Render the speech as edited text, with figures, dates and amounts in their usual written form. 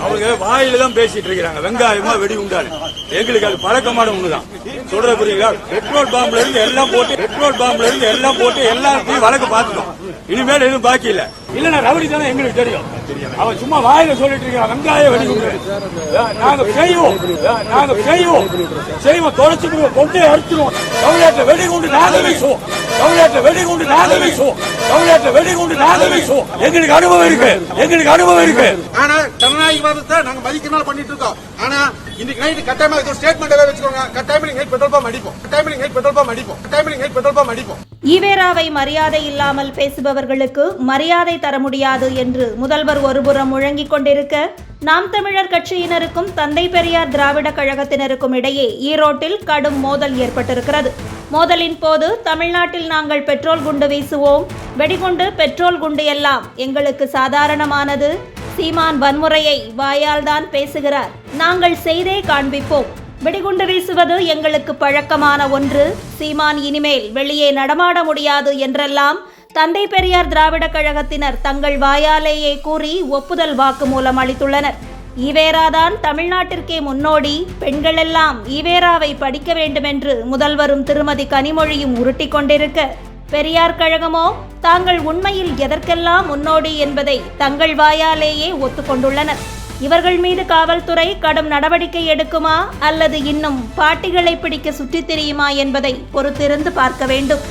அவங்க வாயில தான் பேசிட்டு இருக்கிறாங்க, வெங்காயமா வெடி உண்டாரு. எங்களுக்கு அது பழக்கமான ஒண்ணுதான். சொல்ற புரியுங்களா? பெட்ரோல் பாம்புல இருந்து எல்லாம் போட்டு எல்லாத்தையும் வழக்கு பார்த்துட்டோம். இனிமேல் எதுவும் பாக்கி இல்ல. இல்லன்னா ரவுடி தானே எங்களுக்கு தெரியும். அவன் சும்மா வாயில சொல்லிட்டு இருக்கான், வெங்காய வெடி உண்டாரு. நாங்க செய்வோம் தொலைச்சுடுவோம், கொண்டே அடிச்சிடுவோம். தமிழ்நாட்டில் வெடிகுண்டு நாங்கள் வீசுவோம். எங்களுக்கு அனுபவம் இருக்கு. ஆனா ஜனநாயகவாதத்தை நாங்க மதிக்கிறனால பண்ணிட்டு இருக்கோம். ஆனா இன்னைக்கு நைட் கட்டாயமா ஸ்டேட்மெண்ட் வச்சுக்கோங்க. கட்டாயமா நைட் பெட்ரோல் பம்ப் அடிப்போம். ஈவேராவை மரியாதை இல்லாமல் பேசுபவர்களுக்கு மரியாதை தர முடியாது என்று முதல்வர் ஒருபுறம் முழங்கிக் கொண்டிருக்க, நாம் தமிழர் கட்சியினருக்கும் தந்தை பெரியார் திராவிட கழகத்தினருக்கும் இடையே ஈரோட்டில் கடும் மோதல் ஏற்பட்டிருக்கிறது. மோதலின் போது, தமிழ்நாட்டில் நாங்கள் பெட்ரோல் குண்டு வீசுவோம், வெடிகுண்டு பெட்ரோல் குண்டு எல்லாம் எங்களுக்கு சாதாரணமானது. சீமான் வன்முறையை வாயால் தான் பேசுகிறார், நாங்கள் செய்தே காண்பிப்போம். வெடிகுண்டு வீசுவது எங்களுக்கு பழக்கமான ஒன்று. சீமான் இனிமேல் வெளியே நடமாட முடியாது என்றெல்லாம் தந்தை பெரியார் திராவிட கழகத்தினர் தங்கள் வாயாலேயே கூறி ஒப்புதல் வாக்குமூலம் அளித்துள்ளனர். ஈவேராதான் தமிழ்நாட்டிற்கே முன்னோடி, பெண்களெல்லாம் ஈவேராவை படிக்க வேண்டுமென்று முதல்வரும் திருமதி கனிமொழியும் உருட்டிக் கொண்டிருக்க, பெரியார் கழகமோ தாங்கள் உண்மையில் எதற்கெல்லாம் முன்னோடி என்பதை தங்கள் வாயாலேயே ஒத்துக்கொண்டுள்ளனர். இவர்கள் மீது காவல்துறை கடும் நடவடிக்கை எடுக்குமா அல்லது இன்னும் பாட்டிகளை பிடிக்க சுற்றித் திரியுமா என்பதை பொறுத்திருந்து பார்க்க வேண்டும்.